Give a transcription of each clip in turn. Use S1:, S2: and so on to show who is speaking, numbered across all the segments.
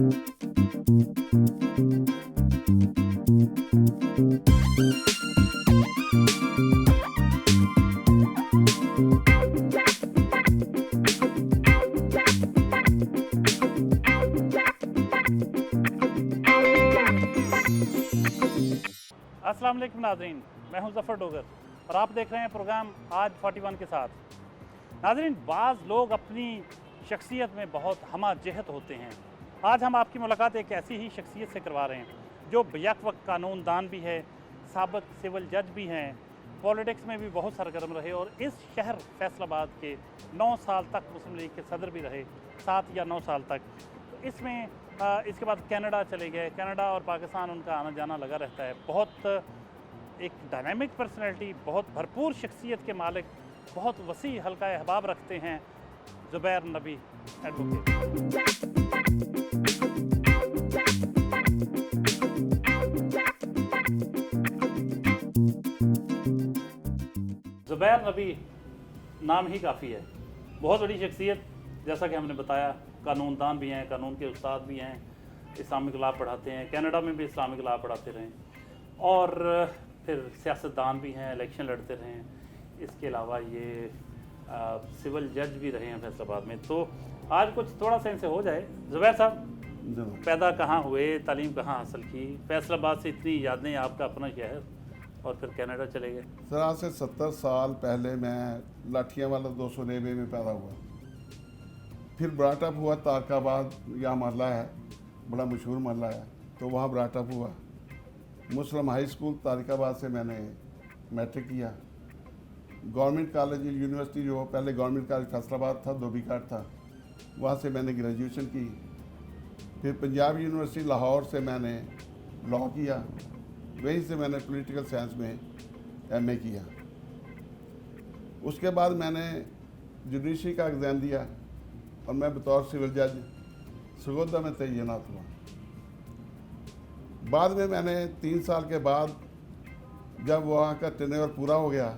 S1: अस्सलाम वालेकुम नाज़रीन, मैं हूं ज़फ़र डोगर और आप देख रहे हैं प्रोग्राम आज 41 के साथ। नाज़रीन, बाज़ लोग अपनी शख्सियत में बहुत हमाजहत होते हैं। आज हम आपकी मुलाकात एक ऐसी ही शख्सियत से करवा रहे हैं जो बैक वक्त कानून दान भी है, साबिक़ सिविल जज भी हैं, पॉलिटिक्स में भी बहुत सरगर्म रहे और इस शहर फैसलाबाद के 9 साल तक मुस्लिम लीग के सदर भी रहे, 7 या 9 साल तक। तो इसमें इसके बाद कनाडा चले गए। कनाडा और पाकिस्तान उनका आना जाना लगा रहता है। बहुत एक डायनामिक पर्सनैलिटी, बहुत भरपूर शख्सियत के मालिक, बहुत वसी हल्का अहबाब रखते हैं ज़ुबैर नबी एडवोकेट। ज़ुबैर नबी नाम ही काफ़ी है। बहुत बड़ी शख्सियत, जैसा कि हमने बताया, कानून दान भी हैं, कानून के उस्ताद भी हैं, इस्लामिक लॉ पढ़ाते हैं, कनाडा में भी इस्लामिक लॉ पढ़ाते रहे और फिर सियासतदान भी हैं, इलेक्शन लड़ते रहे हैं। इसके अलावा ये सिविल जज भी रहे हैं फैसलाबाद में। तो आज कुछ थोड़ा सा इनसे हो जाए। ज़ुबैर साहब, पैदा कहाँ हुए, तालीम कहाँ हासिल की, फैसलाबाद से इतनी यादें, आपका अपना शहर, और फिर कनाडा चले गए।
S2: सर, आज से 70 साल पहले मैं लाठियाँ वाला 290 में पैदा हुआ। फिर ब्राटअप हुआ तारकाबाद, यहाँ महल्ला है, बड़ा मशहूर महल्ला है, तो वहाँ ब्राटअप हुआ। मुस्लिम हाई स्कूल तारकाबाद से मैंने मैट्रिक किया। गवर्नमेंट कॉलेज यूनिवर्सिटी, जो पहले गवर्नमेंट कॉलेज फैसलाबाद था, धोबी घाट था, वहाँ से मैंने ग्रेजुएशन की। फिर पंजाब यूनिवर्सिटी लाहौर से मैंने लॉ किया। वहीं से मैंने पॉलिटिकल साइंस में MA किया। उसके बाद मैंने जुडिशरी का एग्ज़ाम दिया और मैं बतौर सिविल जज सरगोदा में तैनात हुआ। बाद में मैंने 3 साल के बाद जब वहाँ का टेन्योर पूरा हो गया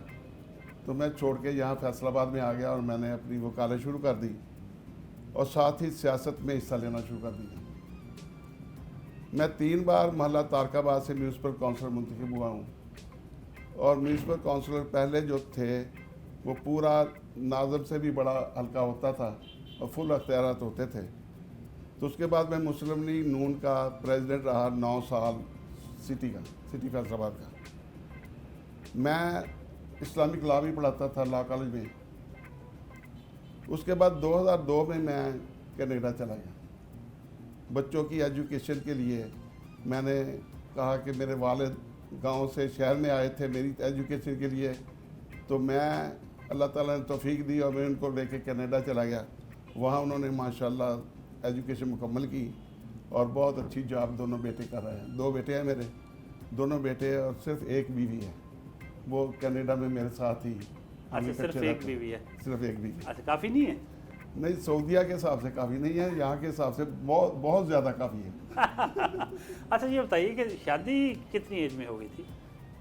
S2: तो मैं छोड़ के यहाँ फैसलाबाद में आ गया और मैंने अपनी वकालत शुरू कर दी और साथ ही सियासत में हिस्सा लेना शुरू कर दिया। मैं 3 बार महल्ला तारकाबाद से म्यूनसिपल काउंसलर मुंतखब हुआ हूँ और म्यूनसिपल काउंसलर पहले जो थे वो पूरा नाज़म से भी बड़ा हल्का होता था और फुल अख्तियारात होते थे। तो उसके बाद मैं मुस्लिम लीग नून का प्रेसिडेंट रहा 9 साल, सिटी फैसलाबाद का। मैं इस्लामिक लॉ भी पढ़ाता था लॉ कॉलेज में। उसके बाद 2002 में मैं कनाडा चला गया बच्चों की एजुकेशन के लिए। मैंने कहा कि मेरे वालिद गांव से शहर में आए थे मेरी एजुकेशन के लिए, तो मैं अल्लाह ताला ने तौफीक दी और मैं उनको लेके कनाडा चला गया। वहाँ उन्होंने माशाल्लाह एजुकेशन मुकम्मल की और बहुत अच्छी जॉब दोनों बेटे कर रहे हैं। 2 बेटे हैं मेरे, दोनों बेटे और सिर्फ एक बीवी है, वो कनाडा में मेरे साथ ही।
S1: अच्छा, सिर्फ एक बीवी है?
S2: सिर्फ एक बीवी।
S1: अच्छा, काफ़ी नहीं है?
S2: नहीं, सऊदीया के हिसाब से काफ़ी नहीं है, यहाँ के हिसाब से बहुत बहुत ज़्यादा काफ़ी है।
S1: अच्छा, ये बताइए कि शादी कितनी एज में हो गई थी?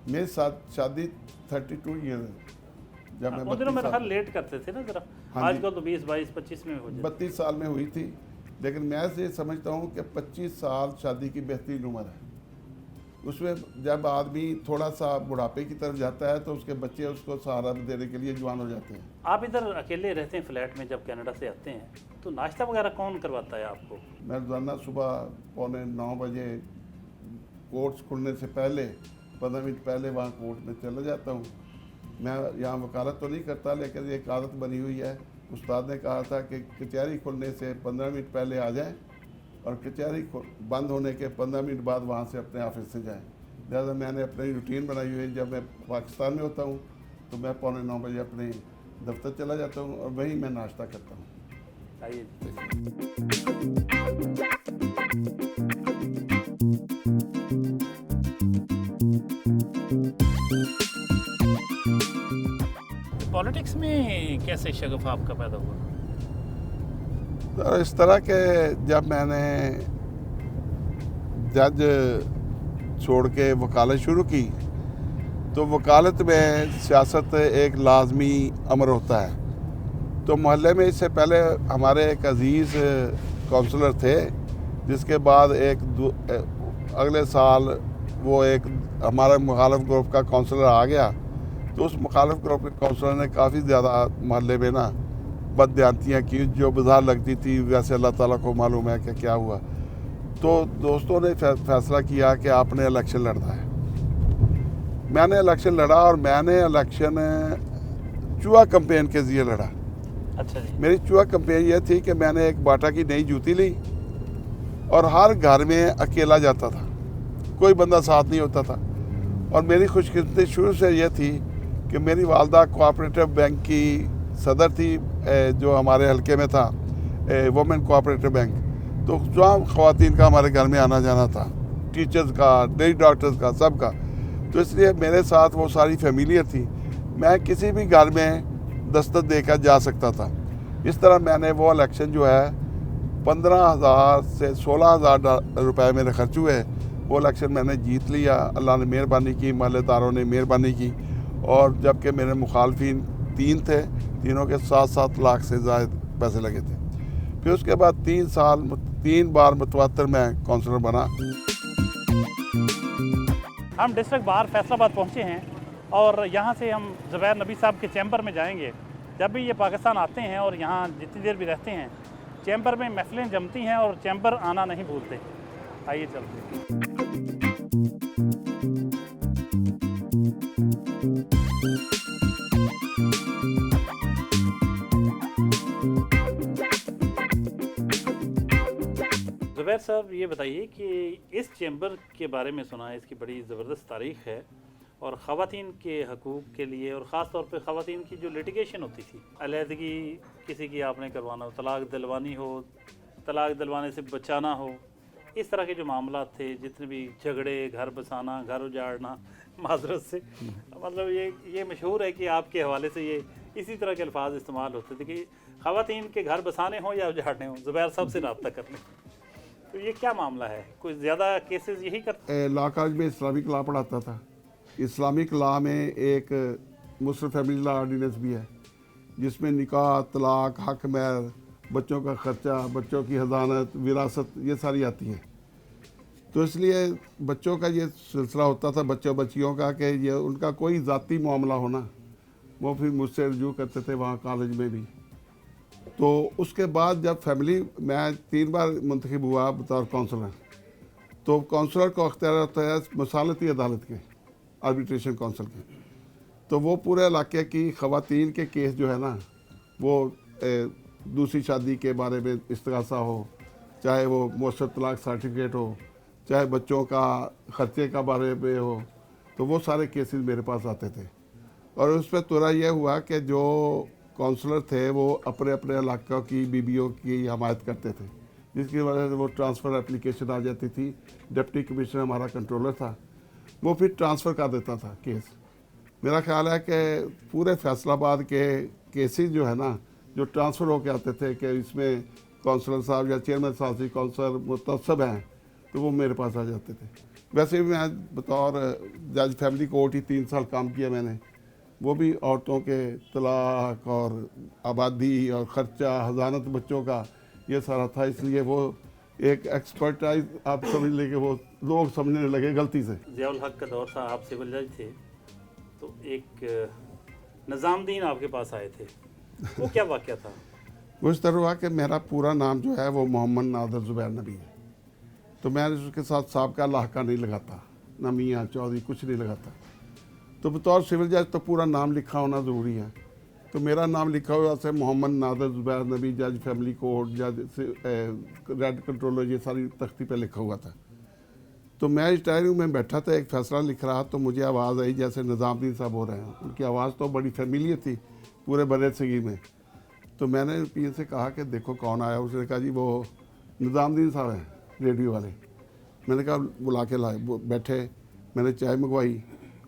S2: मेरे साथ शादी 32 ईयर जब मैं
S1: 32 मेरा ख्याल लेट करते थे ना ज़रा।
S2: हाँ,
S1: आजकल तो 20, 22, 25 में हो जाती।
S2: 32 साल में हुई थी, लेकिन मैं ये समझता हूँ कि 25 साल शादी की बेहतरीन उम्र है। उसमें जब आदमी थोड़ा सा बुढ़ापे की तरफ जाता है तो उसके बच्चे उसको सहारा देने के लिए जवान हो जाते हैं।
S1: आप इधर अकेले रहते हैं फ्लैट में, जब कनाडा से आते हैं तो नाश्ता वगैरह कौन करवाता है आपको?
S2: मैं रोज़ाना सुबह 8:45 बजे कोर्ट्स खुलने से पहले 15 मिनट पहले वहाँ कोर्ट में चला जाता हूँ। मैं यहाँ वकालत तो नहीं करता, लेकिन एक आदत बनी हुई है। उस्ताद ने कहा था कि कचहरी खुलने से 15 मिनट पहले आ जाएं और कचहरी बंद होने के 15 मिनट बाद वहाँ से अपने ऑफिस से जाएं। लिहाजा मैंने अपनी रूटीन बनाई हुई है। जब मैं पाकिस्तान में होता हूँ तो मैं 8:45 बजे अपने दफ्तर चला जाता हूँ और वहीं मैं नाश्ता करता हूँ।
S1: आइए। पॉलिटिक्स में कैसे शगफ आपका पैदा हुआ?
S2: तो इस तरह के जब मैंने जज छोड़ के वकालत शुरू की तो वकालत में सियासत एक लाजमी अमर होता है। तो मोहल्ले में इससे पहले हमारे एक अजीज़ काउंसलर थे जिसके बाद अगले साल वो एक हमारे मुखालिफ ग्रुप का काउंसलर आ गया, तो उस मुखालिफ ग्रुप के काउंसलर ने काफ़ी ज़्यादा मोहल्ले में ना बददियांतियाँ की, जो बाजार लगती थी वैसे अल्लाह ताला को मालूम है कि क्या हुआ। तो दोस्तों ने फैसला किया कि आपने इलेक्शन लड़ना है। मैंने इलेक्शन लड़ा और मैंने इलेक्शन चूहा कैंपेन के ज़रिए लड़ा।
S1: अच्छा जी।
S2: मेरी चूहा कैंपेन ये थी कि मैंने एक बाटा की नई जूती ली और हर घर में अकेला जाता था, कोई बंदा साथ नहीं होता था। और मेरी खुशकिस्मती शुरू से ये थी कि मेरी वालदा कोऑपरेटिव बैंक की सदर थी, जो हमारे हलके में था, वुमेन कोऑपरेटिव बैंक। तो जहाँ ख़वातीन का हमारे घर में आना जाना था, टीचर्स का, नई डॉक्टर्स का, सब का, तो इसलिए मेरे साथ वो सारी फैमिलियर थी। मैं किसी भी घर में दस्तक देकर जा सकता था। इस तरह मैंने वो इलेक्शन जो है 15,000 से 16,000 रुपए मेरे खर्च हुए, वो इलेक्शन मैंने जीत लिया। अल्लाह ने मेहरबानी की, महल्लेदारों ने मेहरबानी की। और जबकि मेरे मुखालफिन 3 थे, तीनों के 7-7 लाख से ज़्यादा पैसे लगे थे। फिर उसके बाद 3 बार मुतवातर मैं काउंसलर बना।
S1: हम डिस्ट्रिक्ट बार फैसलाबाद पहुँचे हैं और यहाँ से हम ज़ुबैर नबी साहब के चैम्बर में जाएंगे। जब भी ये पाकिस्तान आते हैं और यहाँ जितनी देर भी रहते हैं, चैम्बर में महफिलें जमती हैं और चैम्बर आना नहीं भूलते। आइए चलते। ज़ुबैर साहब, ये बताइए कि इस चैम्बर के बारे में सुना है, इसकी बड़ी ज़बरदस्त तारीख़ है और ख़वातीन के हकूक़ के लिए और ख़ास तौर पे ख़वातीन की जो लिटिगेशन होती थी, अलहदगी किसी की आपने करवाना हो, तलाक दिलवानी हो, तलाक दिलवाने से बचाना हो, इस तरह के जो मामला थे, जितने भी झगड़े, घर बसाना, घर उजाड़ना, माजरत से मतलब ये मशहूर है कि आपके हवाले से ये इसी तरह के अल्फाज इस्तेमाल होते थे कि ख़वातीन के घर बसाने हों या उजाड़ने हों, ज़ुबैर साहब से रब्ता करने। तो ये क्या मामला है? कुछ ज़्यादा केसेस यही करते?
S2: लॉ कॉलेज में इस्लामिक लॉ पढ़ाता था। इस्लामिक लॉ में एक मुस्लिम फैमिली लॉ ऑर्डिनेंस भी है, जिसमें निकाह, तलाक, हक महर, बच्चों का ख़र्चा, बच्चों की हज़ानत, विरासत, ये सारी आती हैं। तो इसलिए बच्चों का ये सिलसिला होता था, बच्चों बच्चियों का, कि ये उनका कोई ज़ाती मामला होना, वो फिर मुझसे रजू करते थे वहाँ कॉलेज में भी। तो उसके बाद जब फैमिली, मैं 3 बार मुंतखब हुआ बतौर काउंसलर, तो काउंसलर को अख्तियार होता है मसालती अदालत के, आर्बिट्रेशन काउंसिल के। तो वो पूरे इलाके की ख़वातीन के केस जो है ना, वो दूसरी शादी के बारे में इस्तगासा हो, चाहे वो मौसर तलाक सर्टिफिकेट हो, चाहे बच्चों का ख़र्चे का बारे में हो, तो वो सारे केसेस मेरे पास आते थे। और उस पर तुरा यह हुआ कि जो काउंसलर थे वो अपने अपने इलाक़ों की बीबियों की हमायत करते थे, जिसकी वजह से वो ट्रांसफ़र एप्लीकेशन आ जाती थी। डिप्टी कमिश्नर हमारा कंट्रोलर था, वो फिर ट्रांसफ़र कर देता था केस। मेरा ख्याल है कि पूरे फैसलाबाद के केसेस जो है ना, जो ट्रांसफ़र होकर आते थे कि इसमें काउंसलर साहब या चेयरमैन साहब से काउंसलर मुतसब हैं, तो वो मेरे पास आ जाते थे। वैसे भी मैं बतौर जज फैमिली कोर्ट ही 3 साल काम किया मैंने, वो भी औरतों के तलाक और आबादी और ख़र्चा, हज़ानत बच्चों का, ये सारा था। इसलिए वो एक एक्सपर्टाइज आप समझ लें कि वो लोग समझने लगे गलती से।
S1: ज़ियाउल हक का दौर था, आप सिविल जज थे, तो एक निज़ामुद्दीन आपके पास आए थे, वो क्या वाक़या था?
S2: वो इस तरह हुआ कि मेरा पूरा नाम जो है वो मोहम्मद नादर ज़ुबैर नबी है। तो मैं उसके साथ साहब का लाहका नहीं लगाता, ना मियाँ चौधरी, कुछ नहीं लगाता। तो बतौर सिविल जज तो पूरा नाम लिखा होना ज़रूरी है। तो मेरा नाम लिखा हुआ से मोहम्मद नादर ज़ुबैर नबी, जज फैमिली कोर्ट, जज रेड कंट्रोलर, ये सारी तख्ती पे लिखा हुआ था। तो मैं इस डायरी में बैठा था, एक फ़ैसला लिख रहा, तो मुझे आवाज़ आई जैसे निज़ामुद्दीन साहब हो रहे हैं। उनकी आवाज़ तो बड़ी फैमिलियर थी पूरे बड़े सगी में। तो मैंने पी से कहा कि देखो कौन आया। उसने कहा जी वो निज़ामुद्दीन साहब हैं, रेडियो वाले। मैंने कहा बुला के लाए। वो बैठे, मैंने चाय मंगवाई।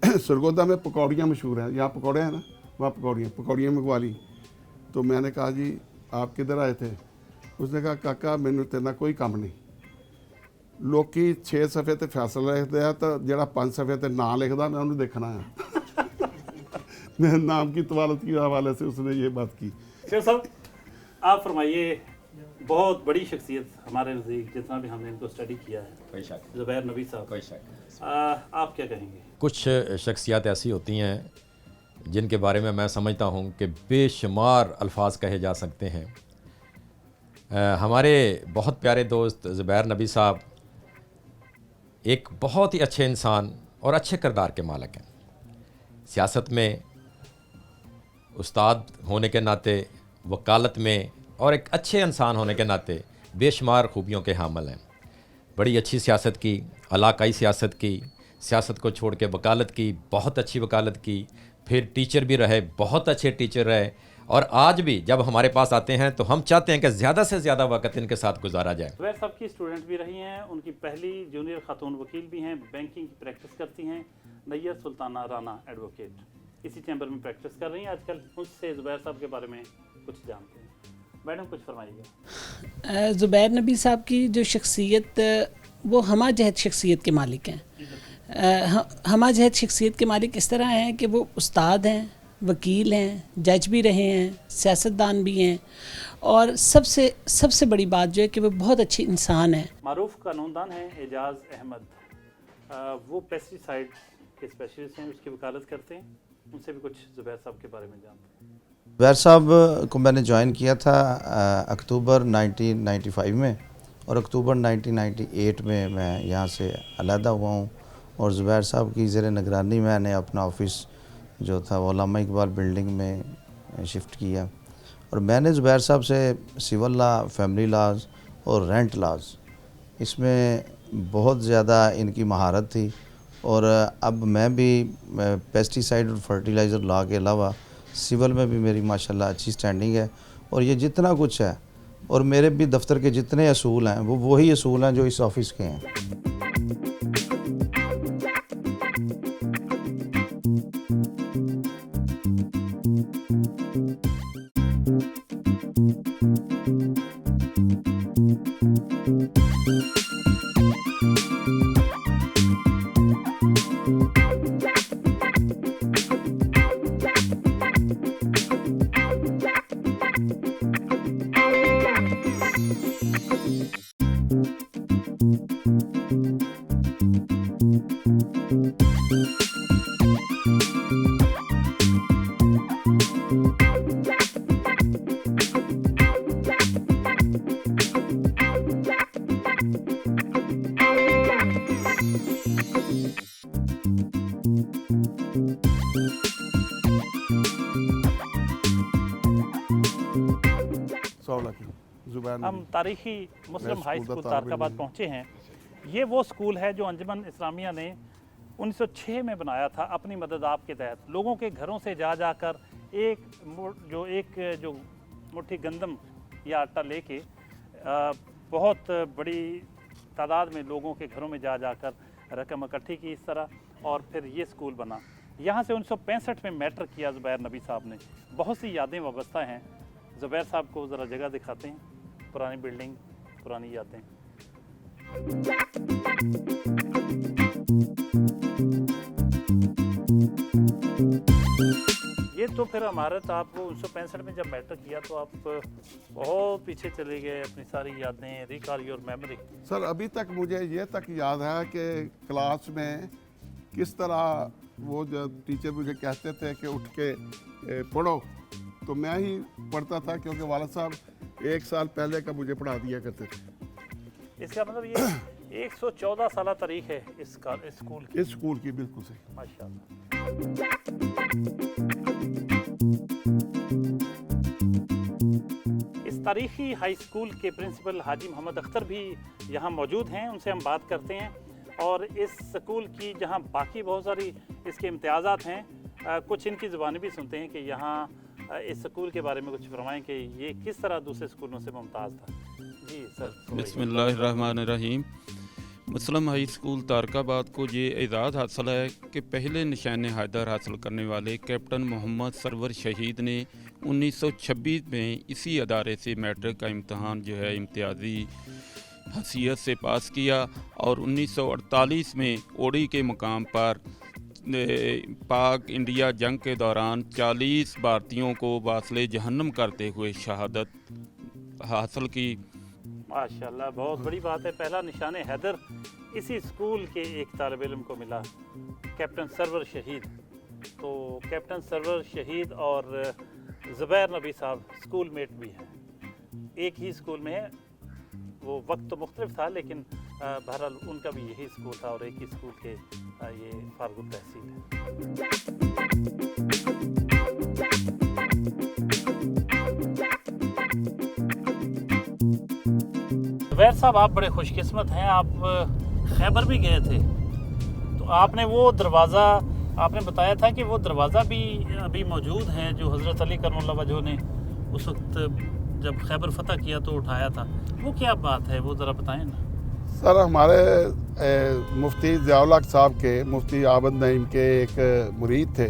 S2: सरगोदा में पकौड़ियाँ मशहूर हैं, यहाँ पकौड़े हैं ना, वहाँ पकौड़ियाँ मंगवा ली। तो मैंने कहा जी आप किधर आए थे? उसने कहा काका मैनू तेरे कोई काम नहीं, लोकी 6 सफ़े ते फैसला लिखते हैं, तो जरा 5 सफ़े ते नाम लिखता मैं उन्हें देखना है। मेरे नाम की तवालत के हवाले से उसने ये बात की।
S1: शेर साहब, आप फरमाइए, बहुत बड़ी शख्सियत हमारे नज़दीक, जितना भी हमने इनको स्टडी किया है,
S3: कोई शक
S1: ज़ुबैर नबी साहब।
S3: कोई शक
S1: आप क्या कहेंगे?
S3: कुछ शख्सियात ऐसी होती हैं जिनके बारे में मैं समझता हूँ कि बेशुमार अल्फाज कहे जा सकते हैं। हमारे बहुत प्यारे दोस्त ज़ुबैर नबी साहब एक बहुत ही अच्छे इंसान और अच्छे किरदार के मालिक हैं। सियासत में उस्ताद होने के नाते, वकालत में और एक अच्छे इंसान होने के नाते बेशुमार खूबियों के हामिल हैं। बड़ी अच्छी सियासत की, इलाकाई सियासत की, सियासत को छोड़ के वकालत की, बहुत अच्छी वकालत की, फिर टीचर भी रहे, बहुत अच्छे टीचर रहे, और आज भी जब हमारे पास आते हैं तो हम चाहते हैं कि ज़्यादा से ज़्यादा वक्त इनके साथ गुजारा जाए।
S1: ज़ुबैर साहब की स्टूडेंट भी रही हैं, उनकी पहली जूनियर खातून वकील भी हैं, बैंकिंग की प्रैक्टिस करती हैं, नैयर सुल्ताना राना एडवोकेट इसी चैम्बर में प्रैक्टिस कर रही हैं आजकल। मुझसे ज़ुबैर साहब के बारे में कुछ जानते हैं। मैडम कुछ फरमाइएगा।
S4: ज़ुबैर नबी साहब की जो शख्सियत, वो हमा जहत शख्सियत के मालिक हैं। हमा जहत शख्सियत के मालिक इस तरह हैं कि वो उस्ताद हैं, वकील हैं, जज भी रहे हैं, सियासतदान भी हैं, और सबसे बड़ी बात जो है कि वो बहुत अच्छे इंसान हैं।
S1: मारूफ कानूनदान हैं एजाज़ अहमद, वो पेस्टिसाइड के स्पेशलिस्ट हैं, उसकी वकालत करते हैं। उनसे भी कुछ ज़ुबैर साहब के बारे में जानते हैं।
S5: ज़ुबैर साहब को मैंने ज्वाइन किया था अक्टूबर 1995 में, और अक्टूबर 1998 में मैं यहाँ से अलहदा हुआ हूँ, और ज़ुबैर साहब की ज़ेर निगरानी मैंने अपना ऑफ़िस जो था वो अल्लामा इकबाल बिल्डिंग में शिफ्ट किया। और मैंने ज़ुबैर साहब से सिविल लॉ, फैमिली लॉज और रेंट लॉज, इसमें बहुत ज़्यादा इनकी महारत थी। और अब मैं भी पेस्टिसाइड और फर्टिलाइज़र लॉ के अलावा सिविल में भी मेरी माशाल्लाह अच्छी स्टैंडिंग है। और ये जितना कुछ है, और मेरे भी दफ्तर के जितने असूल हैं, वो वही असूल हैं जो इस ऑफ़िस के हैं।
S1: हम तारीखी मुस्लिम हाई स्कूल तारकाबाद पहुँचे हैं। ये वो स्कूल है जो अंजुमन इस्लामिया ने 1906 में बनाया था अपनी मदद आप के तहत। लोगों के घरों से जा जाकर एक जो मुट्ठी गंदम या आटा लेके बहुत बड़ी तादाद में लोगों के घरों में जा जाकर रकम इकट्ठी की इस तरह, और फिर ये स्कूल बना। यहाँ से 1965 में मैट्रिक किया ज़ुबैर नबी साहब ने। बहुत सी यादें वाबस्ता हैं। ज़ुबैर साहब को ज़रा जगह दिखाते हैं, पुरानी बिल्डिंग, पुरानी यादें। ये तो फिर इमारत आपको 1965 में जब मैट्रिक किया तो आप बहुत पीछे चले गए, अपनी सारी यादें, रिकॉल योर मेमोरी।
S2: सर अभी तक मुझे ये तक याद है कि क्लास में किस तरह वो जो टीचर मुझे कहते थे कि उठ के पढ़ो, तो मैं ही पढ़ता था, क्योंकि वाला साहब 1 साल पहले का मुझे पढ़ा दिया करते थे।
S1: इसका मतलब ये 114 साल तारीख है इस स्कूल की।
S2: इस स्कूल की बिल्कुल सही,
S1: माशाल्लाह। इस तारीखी हाई स्कूल के प्रिंसिपल हाजी मोहम्मद अख्तर भी यहाँ मौजूद हैं, उनसे हम बात करते हैं। और इस स्कूल की जहाँ बाकी बहुत सारी इसके इम्तियाज़ात हैं, कुछ इनकी ज़ुबानी भी सुनते हैं कि यहाँ इस स्कूल के बारे में कुछ फरमाएं कि ये किस तरह दूसरे स्कूलों से मुमताज़ था। जी सर।
S6: बिस्मिल्लाहिर्रहमानिर्रहीम। मुस्लिम हाई स्कूल तारकाबाद को ये एजाज़ हासिल है कि पहले निशान हैदर हासिल करने वाले कैप्टन मोहम्मद सरवर शहीद ने 1926 में इसी अदारे से मैट्रिक का इम्तहान जो है इम्तियाज़ी हैसियत से पास किया, और 1948 में ओडी के मुकाम पर पाक इंडिया जंग के दौरान 40 भारतीयों को वासले जहन्नम करते हुए शहादत हासिल की।
S1: माशाल्लाह, बहुत बड़ी बात है। पहला निशान हैदर इसी स्कूल के एक तालिब इल्म को मिला, कैप्टन सरवर शहीद। तो कैप्टन सरवर शहीद और ज़ुबैर नबी साहब स्कूल मेट भी हैं, एक ही स्कूल में है। वो वक्त तो मुख्तलिफ था, लेकिन बहरहाल उनका भी यही स्कूल था और एक ही स्कूल के ये फारगुल तहसील है। ज़ुबैर साहब, आप बड़े खुशकिस्मत हैं, आप खैबर भी गए थे। तो आपने वो दरवाज़ा, आपने बताया था कि वो दरवाज़ा भी अभी मौजूद है जो हज़रत अली करमुल्लाह वजह ने उस वक्त जब खैबर फतह किया तो उठाया था। वो क्या बात है, वो ज़रा बताएं ना।
S2: सर, हमारे मुफ्ती ज़ियाउल हक साहब के, मुफ्ती आबद नईम के एक मुरीद थे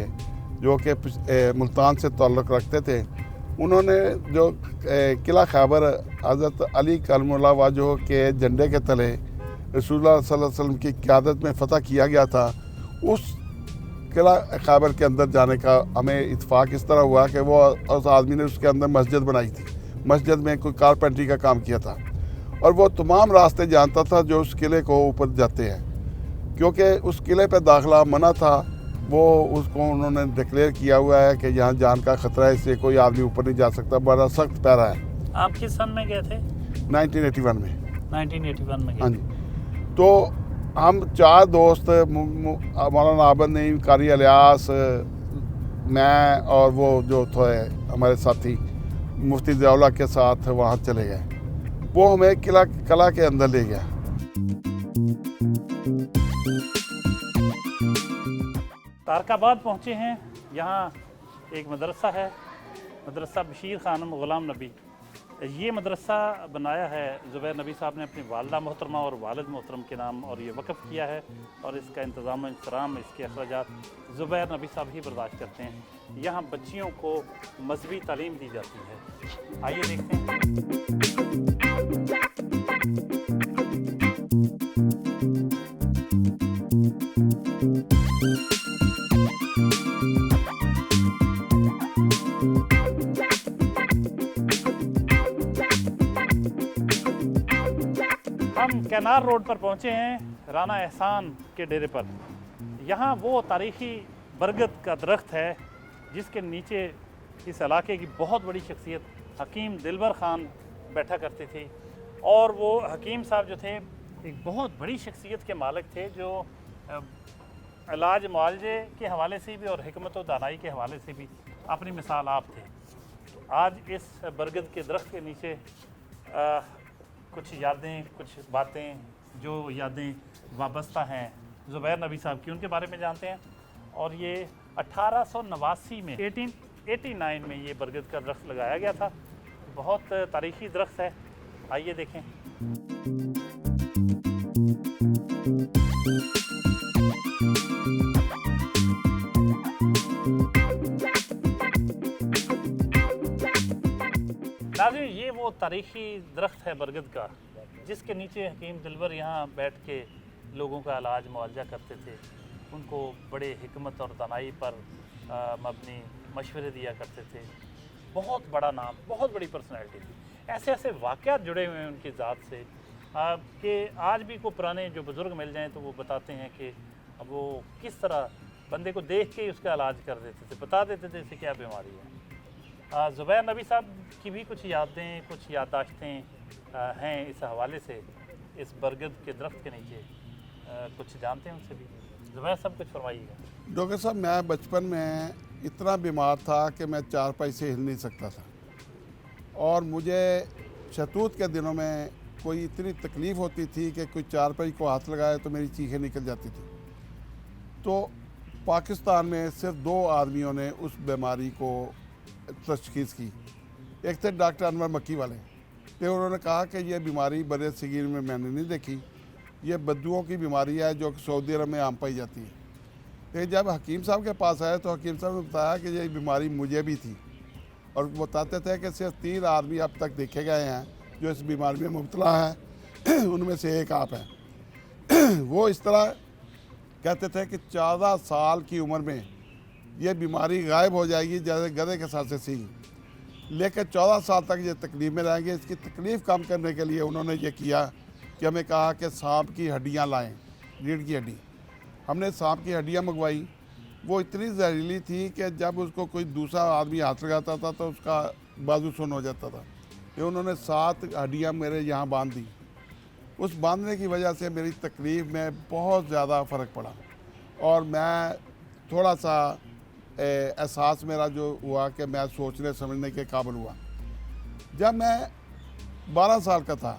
S2: जो कि मुल्तान से ताल्लुक़ रखते थे। उन्होंने जो किला खैबर हज़रत अली करमुल्लाह वजह के झंडे के तले रसूलुल्लाह सल्लल्लाहु अलैहि वसल्लम की क़यादत में फ़तह किया गया था, उस किला खैबर के अंदर जाने का हमें इत्फाक इस तरह हुआ कि वो उस आदमी ने उसके अंदर मस्जिद बनाई थी। मस्जिद में कोई कारपेंट्री का काम किया था और वो तमाम रास्ते जानता था जो उस किले को ऊपर जाते हैं। क्योंकि उस किले पर दाखिला मना था, वो उसको उन्होंने डिक्लेयर किया हुआ है कि यहाँ जान का ख़तरा है, इसलिए कोई आदमी ऊपर नहीं जा सकता। बड़ा सख्त पैरा है।
S1: आप किस सन में गए थे?
S2: 1981 में।
S1: 1981 में गए।
S2: हाँ जी। तो हम 4 दोस्त, मौलाना आबद नईम, कारी इलियास, मैं और वो जो थे हमारे साथी मुफ्ती ज़ियाउल हक के साथ वहाँ चले गए। वो हमें किला के अंदर ले गया।
S1: तारकाबाद पहुँचे हैं। यहाँ एक मदरसा है, मदरसा बशीर खानम ग़ुलाम नबी। ये मदरसा बनाया है ज़ुबैर नबी साहब ने अपनी वालदा मोहतरमा और वालिद मोहतरम के नाम, और ये वक़फ़ किया है और इसका इंतज़ाम इंतज़ाम, इसके अखराजात ज़ुबैर नबी साहब ही बर्दाश्त करते हैं। यहाँ बच्चियों को मजहबी तालीम दी जाती है। आइए देखते हैं। हम कैनार रोड पर पहुँचे हैं, राना एहसान के डेरे पर। यहाँ वो तारीख़ी बरगद का दरख्त है जिसके नीचे इस इलाके की बहुत बड़ी शख्सियत हकीम दिलबर ख़ान बैठा करते थे। और वो हकीम साहब जो थे एक बहुत बड़ी शख्सियत के मालिक थे, जो इलाज मुआलजे के हवाले से भी और हिकमत व दानाई के हवाले से भी अपनी मिसाल आप थे। तो आज इस बरगद के दरख्त के नीचे कुछ यादें, कुछ बातें, जो यादें वाबस्ता हैं ज़ुबैर नबी साहब की, उनके बारे में जानते हैं। और ये 1889 में 1889 में ये बरगद का दरख्त लगाया गया था। बहुत तारीख़ी दरख्त है, आइए देखें। नाज़रीन, ये वो तारीख़ी दरख्त है बरगद का जिसके नीचे हकीम दिलबर यहाँ बैठ के लोगों का इलाज मुआवजा करते थे। उनको बड़े हिकमत और दानाई पर मबनी मशवरे दिया करते थे। बहुत बड़ा नाम, बहुत बड़ी पर्सनैलिटी थी। ऐसे ऐसे वाक़यात जुड़े हुए हैं उनकी ज़ात से कि आज भी को पुराने जो बुज़ुर्ग मिल जाएं तो वो बताते हैं कि वो किस तरह बंदे को देख के ही उसका इलाज कर देते थे, बता देते थे इसे क्या बीमारी है। ज़ुबैर नबी साहब की भी कुछ यादें, कुछ याददाश्तें हैं इस हवाले से। इस बरगद के दरख्त के नीचे कुछ जानते हैं उनसे भी। ज़ुबैर साहब कुछ फरमाइएगा।
S2: डॉक्टर साहब, मैं बचपन में इतना बीमार था कि मैं चारपाई से हिल नहीं सकता था, और मुझे शतूत के दिनों में कोई इतनी तकलीफ़ होती थी कि कोई चारपाई को हाथ लगाए तो मेरी चीखें निकल जाती थी। तो पाकिस्तान में सिर्फ 2 आदमियों ने उस बीमारी को तशख़ीस की। एक थे डॉक्टर अनवर मक्की वाले, तो उन्होंने कहा कि ये बीमारी बड़े सगीर में मैंने नहीं देखी, ये बद्दुओं की बीमारी है जो कि सऊदी अरब में आम पाई जाती है। तो जब हकीम साहब के पास आए तो हकीम साहब ने बताया कि ये बीमारी मुझे भी थी, और बताते थे कि सिर्फ 3 आदमी अब तक देखे गए हैं जो इस बीमारी में मुब्तला है, उनमें से एक आप हैं। वो इस तरह कहते थे कि 14 साल की उम्र में ये बीमारी गायब हो जाएगी जैसे गधे के साथ से सींग। लेकर 14 साल तक ये तकलीफ में रहेंगे। इसकी तकलीफ़ कम करने के लिए उन्होंने ये किया कि हमें कहा कि सांप की हड्डियाँ लाएं, रीढ़ की हड्डी। हमने सांप की हड्डियाँ मंगवाई। वो इतनी जहरीली थी कि जब उसको कोई दूसरा आदमी हाथ लगाता था तो उसका बाजू सुन्न हो जाता था। ये उन्होंने 7 हड्डियाँ मेरे यहाँ बांध दी। उस बांधने की वजह से मेरी तकलीफ़ में बहुत ज़्यादा फ़र्क पड़ा और मैं थोड़ा सा एहसास मेरा जो हुआ कि मैं सोचने समझने के काबिल हुआ। जब मैं 12 साल का था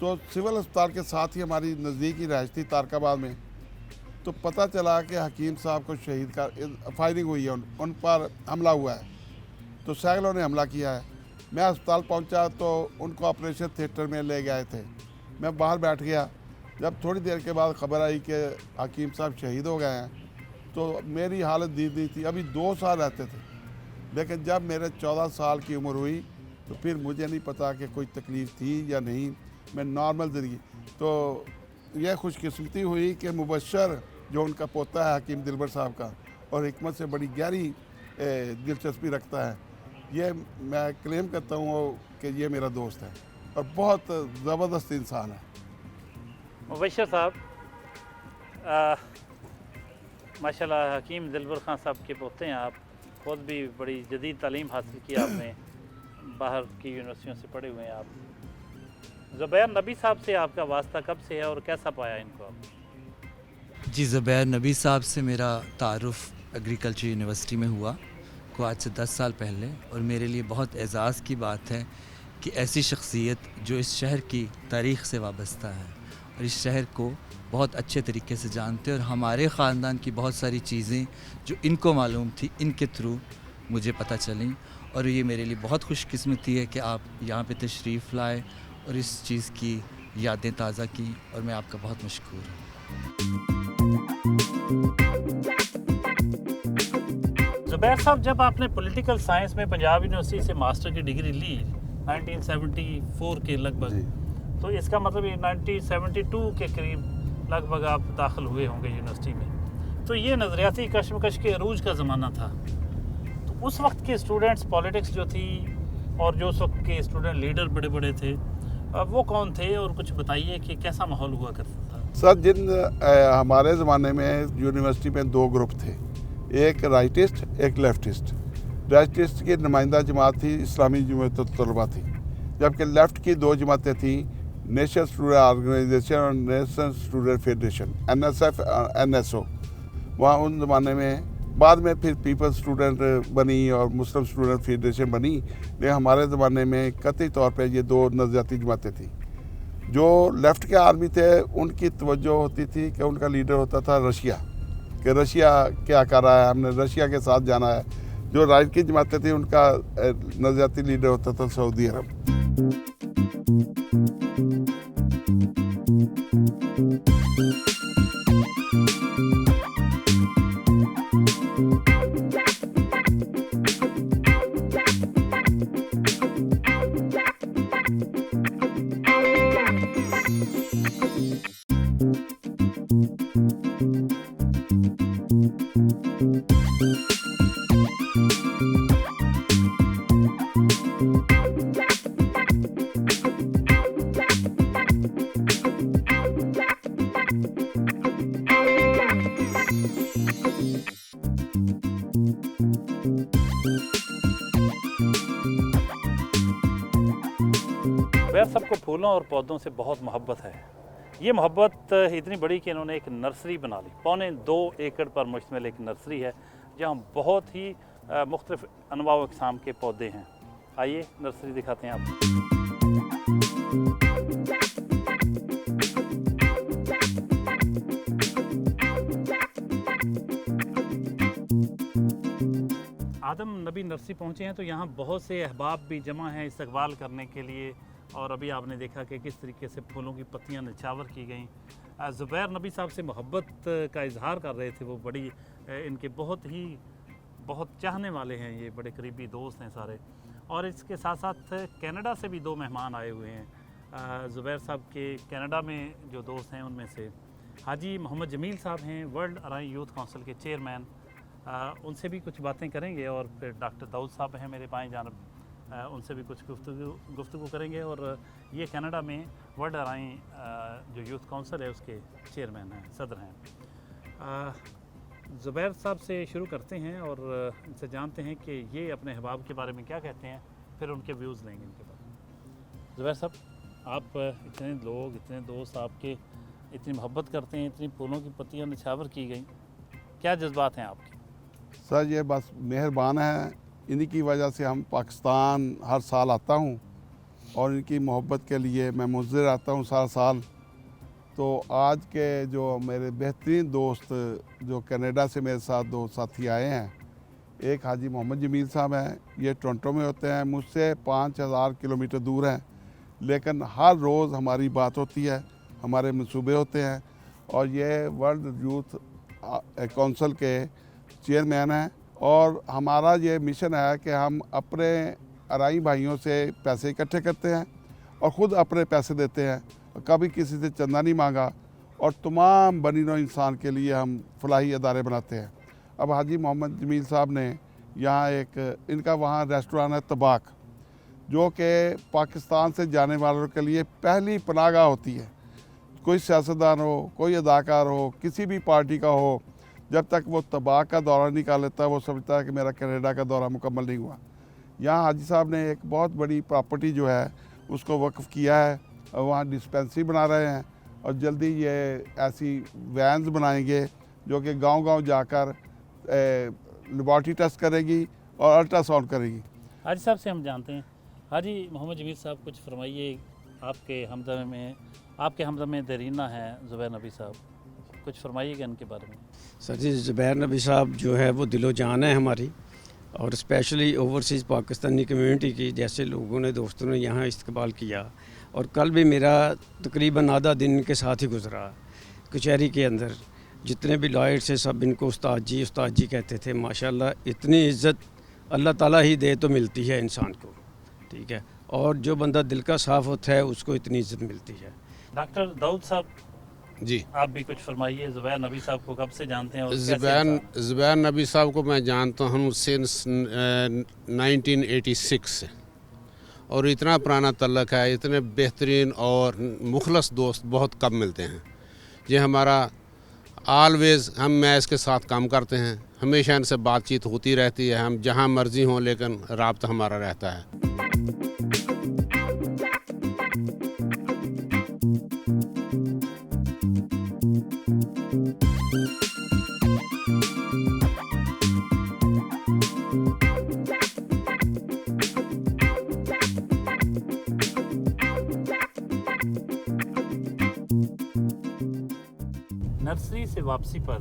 S2: तो सिविल अस्पताल के साथ ही हमारी नज़दीकी रहायश थी तारकाबाद में, तो पता चला कि हकीम साहब को शहीद कर फायरिंग हुई है, उन पर हमला हुआ है। तो सैकड़ों ने हमला किया है। मैं अस्पताल पहुंचा तो उनको ऑपरेशन थिएटर में ले गए थे। मैं बाहर बैठ गया। जब थोड़ी देर के बाद ख़बर आई कि हकीम साहब शहीद हो गए हैं तो मेरी हालत दीदी थी। अभी 2 साल रहते थे, लेकिन जब मेरे 14 साल की उम्र हुई तो फिर मुझे नहीं पता कि कोई तकलीफ़ थी या नहीं। मैं नॉर्मल ज़िंदगी, तो यह खुशकिस्मती हुई कि मुबशर जो उनका पोता है हकीम दिलबर साहब का, और हिकमत से बड़ी गहरी दिलचस्पी रखता है, ये मैं क्लेम करता हूँ कि ये मेरा दोस्त है और बहुत ज़बरदस्त इंसान है।
S1: मुबशर साहब, माशाल्लाह हकीम दिलबर खान साहब के पोते हैं आप। खुद भी बड़ी जदीद तालीम हासिल की आपने, बाहर की यूनिवर्सिटियों से पढ़े हुए हैं आप। ज़ुबैर नबी साहब से आपका वास्ता कब से है और कैसा पाया इनको आप?
S7: जी, ज़ुबैर नबी साहब से मेरा तारुफ़ एग्रीकल्चर यूनिवर्सिटी में हुआ को आज से 10 साल पहले, और मेरे लिए बहुत एज़ाज़ की बात है कि ऐसी शख्सियत जो इस शहर की तारीख़ से वाबस्ता है और इस शहर को बहुत अच्छे तरीके से जानते हैं, और हमारे ख़ानदान की बहुत सारी चीज़ें जो इनको मालूम थी इनके थ्रू मुझे पता चली, और ये मेरे लिए बहुत खुशकिस्मती है कि आप यहाँ पे तशरीफ़ लाए और इस चीज़ की यादें ताज़ा की, और मैं आपका बहुत मशकूर हूँ।
S1: ज़ुबैर साहब, जब आपने पॉलिटिकल साइंस में पंजाब यूनिवर्सिटी से मास्टर की डिग्री ली 1974 के लगभग, तो इसका मतलब ये 1972 के करीब लगभग आप दाखिल हुए होंगे यूनिवर्सिटी में। तो ये नज़रियाती कशमकश के अरूज का ज़माना था। तो उस वक्त के स्टूडेंट्स पॉलिटिक्स जो थी और जो उस वक्त के स्टूडेंट लीडर बड़े बड़े थे, वो कौन थे और कुछ बताइए कि कैसा माहौल हुआ करता था?
S2: सर, हमारे ज़माने में यूनिवर्सिटी में 2 ग्रुप थे, एक राइटिस्ट एक लेफ्टिस्ट। राइटिस्ट की नुमाइंदा जमात थी इस्लामी जमात तलबा थी, जबकि लेफ़्ट की 2 जमातें थी, नेशनल स्टूडेंट ऑर्गेनाइजेशन और national student federation NSF NSO। वहाँ उन ज़माने में बाद में फिर पीपल्स स्टूडेंट बनी और मुस्लिम स्टूडेंट फेडरेशन बनी, लेकिन हमारे ज़माने में कतई तौर पे ये 2 नज़रियाती जमातें थी। जो लेफ़्ट के आदमी थे उनकी तवज्जो होती थी कि उनका लीडर होता था रशिया, कि रशिया क्या कर रहा है, हमने रशिया के साथ जाना है। जो राइट की जमातें थी उनका नज़रियाती लीडर होता था सऊदी अरब।
S1: ज़ुबैर सबको फूलों और पौधों से बहुत मोहब्बत है। ये मोहब्बत इतनी बड़ी कि इन्होंने एक नर्सरी बना ली। 2.25 एकड़ पर मुश्तमिल एक नर्सरी है जहाँ बहुत ही मुख्तलिफ अनवा व अक़साम के पौधे हैं। आइए नर्सरी दिखाते हैं आपको। आदम नबी नर्सरी पहुँचे हैं तो यहाँ बहुत से अहबाब भी जमा हैं इस्तकबाल करने के लिए, और अभी आपने देखा कि किस तरीके से फूलों की पत्तियाँ निछावर की गई। ज़ुबैर नबी साहब से मोहब्बत का इजहार कर रहे थे वो, बड़ी इनके बहुत चाहने वाले हैं, ये बड़े करीबी दोस्त हैं सारे। और इसके साथ साथ कनाडा से भी 2 मेहमान आए हुए हैं। ज़ुबैर साहब के कनाडा में जो दोस्त हैं उनमें से हाजी मोहम्मद जमील साहब हैं, वर्ल्ड अराई यूथ काउंसिल के चेयरमैन। उनसे भी कुछ बातें करेंगे। और फिर डॉक्टर दाऊद साहब हैं मेरे बाएं जानब, उनसे भी कुछ गुफ्तगू करेंगे। और ये कनाडा में वर्ल्ड अराई जो यूथ काउंसिल है उसके चेयरमैन हैं, सदर हैं। ज़ुबैर साहब से शुरू करते हैं और इनसे जानते हैं कि ये अपने अहबाब के बारे में क्या कहते हैं, फिर उनके व्यूज़ लेंगे इनके बारे में। ज़ुबैर साहब, आप इतने लोग, इतने दोस्त आपके इतनी मोहब्बत करते हैं, इतनी फूलों की पत्तियाँ निछावर की गई, क्या जज्बात हैं आपके?
S2: सर ये बस मेहरबान है, इन्हीं की वजह से हम पाकिस्तान हर साल आता हूँ और इनकी मोहब्बत के लिए मैं मुंतज़िर आता हूँ सारा साल। तो आज के जो मेरे बेहतरीन दोस्त जो कनाडा से मेरे साथ दो साथी आए हैं, एक हाजी मोहम्मद जमील साहब हैं, ये टोरंटो में होते हैं, मुझसे 5000 किलोमीटर दूर हैं, लेकिन हर रोज़ हमारी बात होती है, हमारे मंसूबे होते हैं। और ये वर्ल्ड यूथ काउंसिल के चेयरमैन हैं और हमारा ये मिशन है कि हम अपने अराई भाइयों से पैसे इकट्ठे करते हैं और ख़ुद अपने पैसे देते हैं, कभी किसी से चंदा नहीं मांगा, और तमाम बनी नौ इंसान के लिए हम फलाही अदारे बनाते हैं। अब हाजी मोहम्मद जमील साहब ने यहाँ एक इनका वहाँ रेस्टोरेंट है तबाक, जो कि पाकिस्तान से जाने वालों के लिए पहली पनाहगाह होती है। कोई सियासतदान हो, कोई अदाकार हो, किसी भी पार्टी का हो, जब तक वो तबाक का दौरा नहीं कर लेता वो समझता है कि मेरा कनाडा का दौरा मुकम्मल नहीं हुआ। यहाँ हाजी साहब ने एक बहुत बड़ी प्रॉपर्टी जो है उसको वक्फ़ किया है और वहाँ डिस्पेंसरी बना रहे हैं और जल्दी ये ऐसी वैन्स बनाएंगे जो कि गांव-गांव जाकर लेबॉरेटरी टेस्ट करेगी और अल्ट्रासाउंड करेगी।
S1: हाजी साहब से हम जानते हैं। हाजी मोहम्मद जमील साहब, कुछ फरमाइए। आपके हमदम में देरीना हैं ज़ुबैर नबी साहब, कुछ फरमाइएगा इनके बारे में।
S8: सर जी, ज़ुबैर नबी साहब जो है वो दिलो जान है हमारी, और स्पेशली ओवरसीज़ पाकिस्तानी कम्युनिटी की, जैसे लोगों ने, दोस्तों ने यहाँ इस्तकबाल किया। और कल भी मेरा तकरीबन आधा दिन इनके साथ ही गुजरा कचहरी के अंदर। जितने भी लॉयर्स हैं सब इनको उस्ताद जी कहते थे। माशाल्लाह इतनी इज़्ज़त अल्लाह ताला ही दे तो मिलती है इंसान को, ठीक है, और जो बंदा दिल का साफ़ होता है उसको इतनी इज़्ज़त मिलती है।
S1: डॉक्टर दाऊद साहब
S9: जी,
S1: आप भी कुछ फरमाइए। ज़ुबैर नबी साहब को कब से जानते हैं? और
S9: ज़ुबैर नबी साहब को मैं जानता हूँ सिंस 1986 से, और इतना पुराना तल्लक है, इतने बेहतरीन और मुखलस दोस्त बहुत कम मिलते हैं। ये हमारा ऑलवेज़ मैं इसके साथ काम करते हैं, हमेशा इनसे बातचीत होती रहती है, हम जहाँ मर्जी हों लेकिन राब्ता हमारा रहता है।
S1: नर्सरी से वापसी पर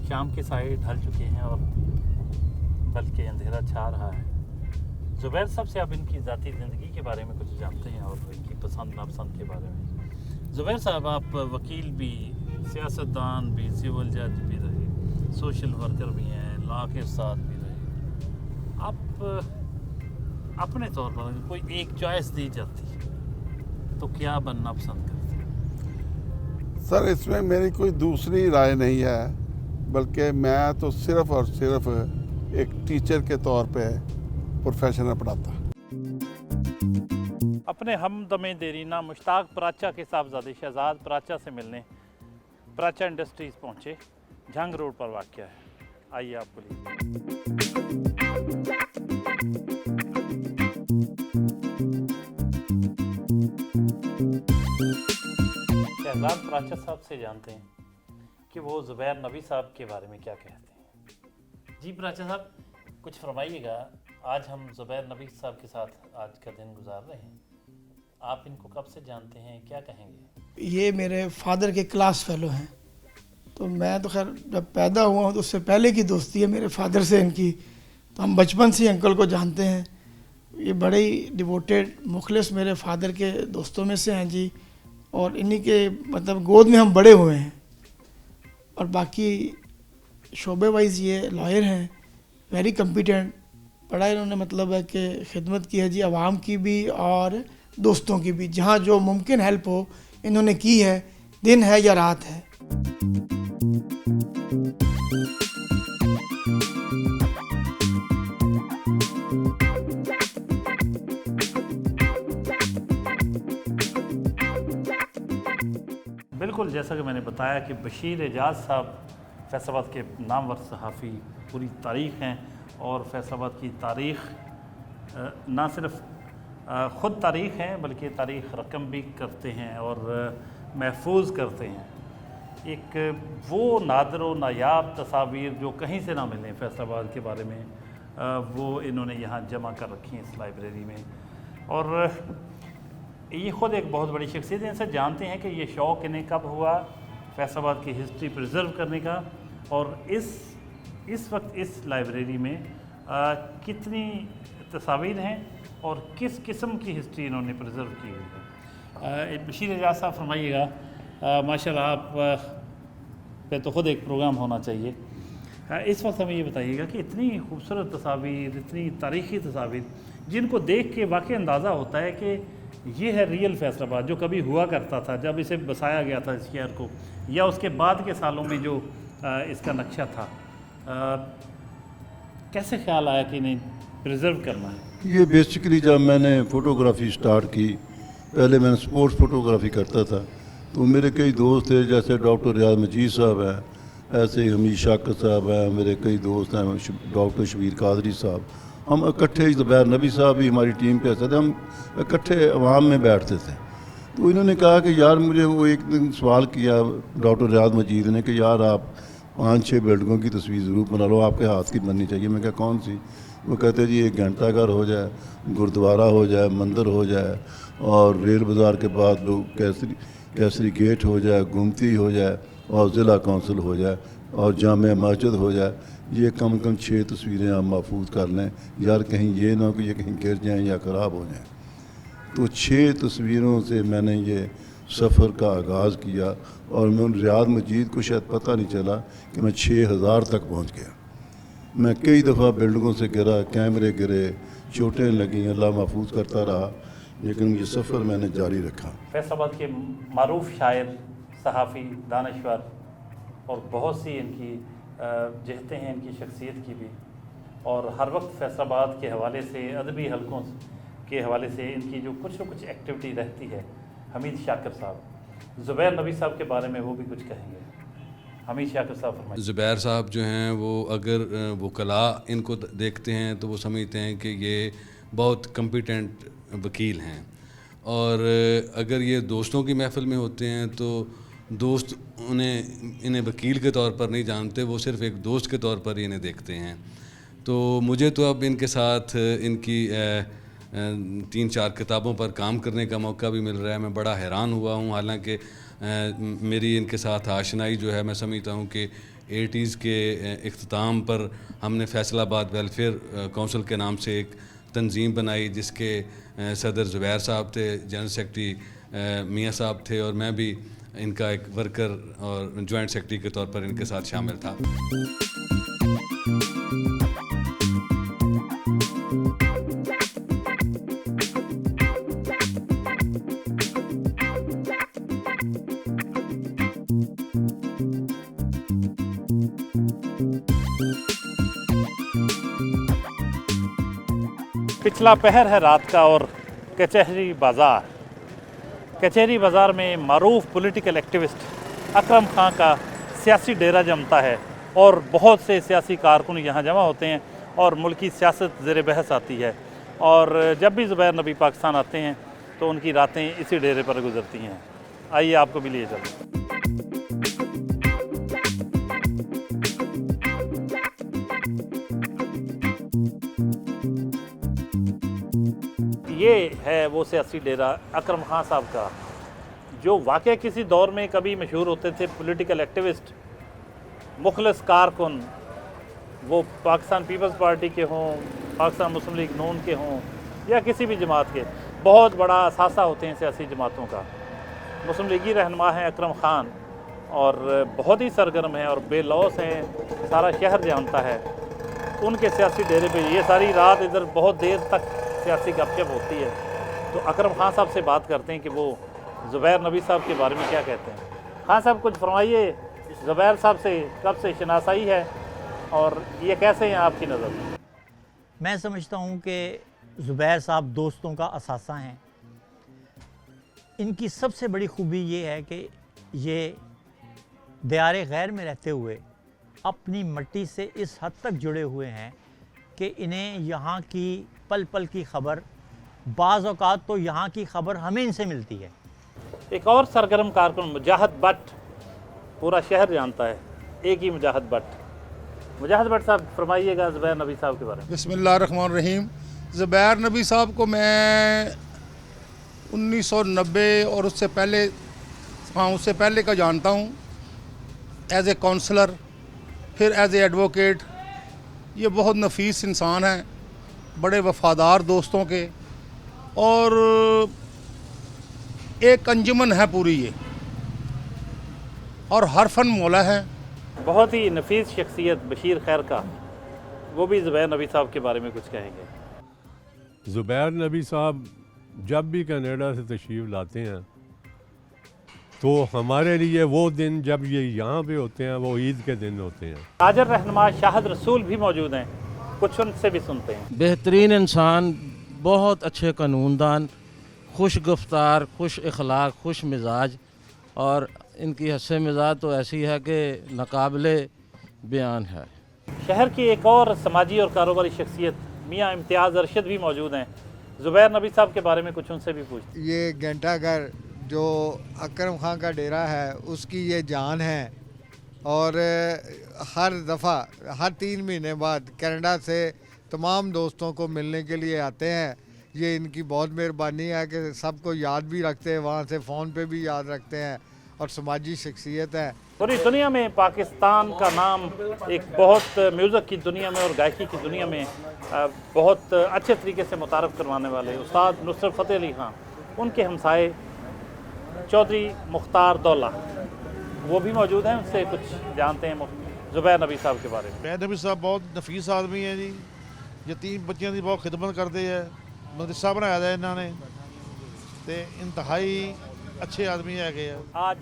S1: शाम के साए ढल चुके हैं और बल्कि अंधेरा छा रहा है। ज़ुबैर साहब से आप इनकी ज़ाती ज़िंदगी के बारे में कुछ जानते हैं और इनकी पसंद नापसंद के बारे में। ज़ुबैर साहब, आप वकील भी, सियासतदान भी, सिविल जज भी रहे, सोशल वर्कर भी हैं, लॉ के साथ भी रहे। आप अपने तौर पर कोई एक चॉइस दी जाती तो क्या बनना पसंद करते?
S2: सर इसमें मेरी कोई दूसरी राय नहीं है, बल्कि मैं तो सिर्फ़ और सिर्फ एक टीचर के तौर पे प्रोफेशनल पढ़ाता।
S1: अपने हमदमे देरीना मुश्ताक पराचा के साहबजादे शहजाद पराचा से मिलने पराचा इंडस्ट्रीज़ पहुँचे। झंग रोड पर वाक़या है, आइए आपको लिए। शहजाद पराचा साहब से जानते हैं कि वो ज़ुबैर नबी साहब के बारे में क्या कहते हैं। जी पराचा साहब, कुछ फरमाइएगा। आज हम ज़ुबैर नबी साहब के साथ आज का दिन गुजार रहे हैं, आप इनको कब से जानते हैं, क्या कहेंगे?
S10: ये मेरे फादर के क्लास फेलो हैं, तो मैं तो खैर जब पैदा हुआ हूँ तो उससे पहले की दोस्ती है मेरे फादर से इनकी, तो हम बचपन से अंकल को जानते हैं। ये बड़े ही डिवोटेड मुखलिस मेरे फादर के दोस्तों में से हैं जी, और इन्हीं के मतलब गोद में हम बड़े हुए हैं। और बाकी शोबे वाइज ये लॉयर हैं, वेरी कम्पिटेंट, बड़ा इन्होंने मतलब है कि खिदमत की है जी, आवाम की भी और दोस्तों की भी, जहाँ जो मुमकिन हेल्प हो इन्होंने की है, दिन है या रात है।
S1: बिल्कुल जैसा कि मैंने बताया कि बशीर एजाज साहब फैसलाबाद के नामवर सहाफ़ी पूरी तारीख़ हैं, और फैसलाबाद की तारीख़ ना सिर्फ ख़ुद तारीख़ हैं बल्कि तारीख़ रकम भी करते हैं और महफूज करते हैं। एक वो नादर व नायाब तस्वीर जो कहीं से ना मिलें फैसलाबाद के बारे में, वो इन्होंने यहाँ जमा कर रखी हैं इस लाइब्रेरी में। और ये ख़ुद एक बहुत बड़ी शख्सियत है, इनसे जानते हैं कि ये शौक़ इन्हें कब हुआ फैसलाबाद की हिस्ट्री प्रिजर्व करने का, और इस वक्त इस लाइब्रेरी में कितनी तस्वीर हैं और किस किस्म की हिस्ट्री इन्होंने प्रिजर्व की हुई है। बशीर एजाज साहब फरमाइएगा, माशाल्लाह आप पे तो ख़ुद एक प्रोग्राम होना चाहिए। इस वक्त हमें ये बताइएगा कि इतनी खूबसूरत तस्वीर, इतनी तारीख़ी तस्वीर जिनको देख के वाकई अंदाज़ा होता है कि ये है रियल फैसलाबाद जो कभी हुआ करता था जब इसे बसाया गया था इस शहर को, या उसके बाद के सालों में जो इसका नक्शा था। कैसे ख्याल आया कि इन्हें प्रिजर्व करना है?
S11: ये बेसिकली जब मैंने फ़ोटोग्राफ़ी स्टार्ट की, पहले मैंने स्पोर्ट्स फ़ोटोग्राफ़ी करता था, तो मेरे कई दोस्त थे जैसे डॉक्टर रियाज मजीद साहब हैं, ऐसे ही हमीद शाकर साहब हैं, मेरे कई दोस्त हैं डॉक्टर शबीर कादरी साहब, हम इकट्ठे, ज़ुबैर नबी साहब भी हमारी टीम पे ऐसे थे, हम इकट्ठे अवाम में बैठते थे। तो इन्होंने कहा कि यार, मुझे वो एक दिन सवाल किया डॉक्टर रियाज मजीद ने कि यार आप 5-6 बिल्डिंगों की तस्वीर ज़रूर बना लो, आपके हाथ की बननी चाहिए। मैं क्या कौन सी? वो कहते जी एक घंटाघर हो जाए, गुरुद्वारा हो जाए, मंदिर हो जाए, और रेल बाज़ार के बाद लोग केसरी गेट हो जाए, गुमती हो जाए, और ज़िला कौंसिल हो जाए, और जामे मस्जिद हो जाए। ये कम से कम 6 तस्वीरें आप महफूज कर लें यार, कहीं ये ना हो कि ये कहीं गिर जाएँ या ख़राब हो जाएँ। तो 6 तस्वीरों से मैंने ये सफ़र का आगाज़ किया, और मैं रियाज मजीद को शायद पता नहीं चला कि मैं 6000 तक पहुंच गया। मैं कई दफ़ा बिल्डिंगों से गिरा, कैमरे गिरे, चोटें लगी, अल्लाह महफूज करता रहा, लेकिन ये सफ़र मैंने जारी रखा।
S1: फैसलाबाद के मारूफ शायर, सहाफ़ी, दानश्वर, और बहुत सी इनकी जहतें हैं इनकी शख्सियत की भी, और हर वक्त फैसलाबाद के हवाले से, अदबी हलकों के हवाले से इनकी जो कुछ न कुछ एक्टिविटी रहती है। हमीद शाकर साहब, ज़ुबैर नबी साहब के बारे में वो भी कुछ कहेंगे। हमीद शाकर साहब फरमाइए।
S12: ज़ुबैर साहब जो हैं वो अगर वो कला इनको देखते हैं तो वो समझते हैं कि ये बहुत कम्पिटेंट वकील हैं, और अगर ये दोस्तों की महफ़िल में होते हैं तो दोस्त इन्हें वकील के तौर पर नहीं जानते, वो सिर्फ़ एक दोस्त के तौर पर इन्हें देखते हैं। तो मुझे तो अब इनके साथ इनकी 3-4 किताबों पर काम करने का मौका भी मिल रहा है। मैं बड़ा हैरान हुआ हूँ, हालांकि मेरी इनके साथ आशनाई जो है, मैं समझता हूँ कि 80s के इख्तिताम पर हमने फैसलाबाद वेलफेयर काउंसिल के नाम से एक तंजीम बनाई जिसके सदर ज़ुबैर साहब थे, जनरल सेक्रेटरी मियाँ साहब थे, और मैं भी इनका एक वर्कर और जॉइंट सेक्रेटरी के तौर पर इनके साथ शामिल था।
S1: पिछला पहर है रात का और कचहरी बाज़ार में मारूफ पॉलिटिकल एक्टिविस्ट अकरम खान का सियासी डेरा जमता है, और बहुत से सियासी कारकुन यहाँ जमा होते हैं और मुल्की सियासत ज़ेर बहस आती है। और जब भी ज़ुबैर नबी पाकिस्तान आते हैं तो उनकी रातें इसी डेरे पर गुजरती हैं। आइए आपको भी लिए चलते। ये है वो सियासी डेरा अकरम खान साहब का, जो वाकई किसी दौर में कभी मशहूर होते थे पॉलिटिकल एक्टिविस्ट, मुखलिस कारकुन, वो पाकिस्तान पीपल्स पार्टी के हों, पाकिस्तान मुस्लिम लीग नून के हों, या किसी भी जमात के। बहुत बड़ा असासा होते हैं सियासी जमातों का। मुस्लिम लीगी रहनुमा हैं अकरम खान, और बहुत ही सरगर्म हैं और बेलौस हैं, सारा शहर जानता है। उनके सियासी डेरे पे ये सारी रात इधर बहुत देर तक सियासी गपशप होती है। तो अकरम खान साहब से बात करते हैं कि वो ज़ुबैर नबी साहब के बारे में क्या कहते हैं। खान साहब कुछ फरमाइए, ज़ुबैर साहब से कब से शनासाई है और ये कैसे हैं आपकी नज़र?
S13: मैं समझता हूँ कि ज़ुबैर साहब दोस्तों का असासा हैं। इनकी सबसे बड़ी खूबी ये है कि ये दियार गैर में रहते हुए अपनी मिट्टी से इस हद तक जुड़े हुए हैं कि इन्हें यहाँ की पल पल की खबर, बाज़ औक़ात तो यहाँ की खबर हमें इनसे मिलती है।
S1: एक और सरगर्म कारकुन मुजाहिद भट्ट, पूरा शहर जानता है, एक ही मुजाहिद भट्ट। मुजाहिद भट्ट साहब फरमाइएगा ज़ुबैर नबी साहब के बारे में।
S14: बिस्मिल्लाहिर्रहमानिर्रहीम। ज़ुबैर नबी साहब को मैं 1990 और उससे पहले का जानता हूँ, एज ए काउंसलर, फिर एज ए एडवोकेट। ये बहुत नफीस इंसान हैं, बड़े वफ़ादार दोस्तों के, और एक अंजुमन है पूरी ये, और हर फन मौला है।
S1: बहुत ही नफीस शख्सियत बशीर खैर का, वो भी ज़ुबैर नबी साहब के बारे में कुछ कहेंगे।
S15: ज़ुबैर नबी साहब जब भी कनाडा से तशरीफ़ लाते हैं तो हमारे लिए वो दिन जब ये यहाँ पे होते हैं वो ईद के दिन होते हैं।
S1: ताजर रहनुमा शाहिद रसूल भी मौजूद हैं, कुछ उनसे भी सुनते हैं।
S16: बेहतरीन इंसान, बहुत अच्छे कानूनदान, खुश गुफ्तार, खुश अखलाक, खुश मिजाज, और इनकी हस्से मिजाज तो ऐसी है कि नाकाबिले बयान है।
S1: शहर की एक और समाजी और कारोबारी शख्सियत मियाँ इम्तियाज़ अरशद भी मौजूद हैं। ज़ुबैर नबी साहब के बारे में कुछ उनसे भी पूछते।
S17: ये घंटाघर जो अकरम खां का डेरा है उसकी ये जान है, और हर दफ़ा हर 3 महीने बाद कनाडा से तमाम दोस्तों को मिलने के लिए आते हैं। ये इनकी बहुत मेहरबानी है कि सबको याद भी रखते हैं, वहाँ से फ़ोन पे भी याद रखते हैं, और समाजी शख्सियत है।
S1: पूरी दुनिया में पाकिस्तान का नाम एक बहुत म्यूज़िक की दुनिया में और गायकी की दुनिया में बहुत अच्छे तरीके से मुतारफ़ करवाने वाले उस्ताद नुसरत फ़तेह अली खां, उनके हमसाए चौधरी मुख्तार दौला, वो भी मौजूद हैं, उनसे कुछ जानते हैं ज़ुबैर नबी साहब के बारे में।
S18: ज़ुबैर नबी साहब बहुत नफीस आदमी है जी, यतीम बच्चों की बहुत खिदमत करते हैं, मदरसा बनाया है इन्होंने, तो इंतहाई अच्छे आदमी है गए।
S1: आज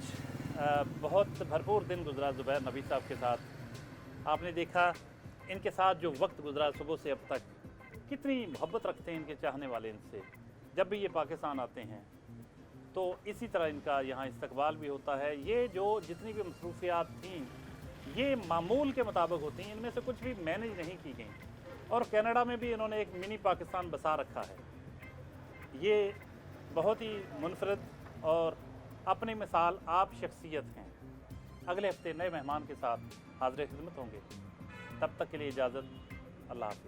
S1: बहुत भरपूर दिन गुजरा ज़ुबैर नबी साहब के साथ। आपने देखा इनके साथ जो वक्त गुजरा सुबह से अब तक, कितनी मोहब्बत रखते हैं इनके चाहने वाले इनसे। जब भी ये पाकिस्तान आते हैं तो इसी तरह इनका यहाँ इस्तकबाल भी होता है। ये जो जितनी भी मसरूफियात थीं ये मामूल के मुताबिक होती हैं, इनमें से कुछ भी मैनेज नहीं की गई। और कनाडा में भी इन्होंने एक मिनी पाकिस्तान बसा रखा है। ये बहुत ही मुनफरद और अपनी मिसाल आप शख्सियत हैं। अगले हफ्ते नए मेहमान के साथ हाज़िर खिदमत होंगे, तब तक के लिए इजाज़त, अल्लाह हाफ़िज़।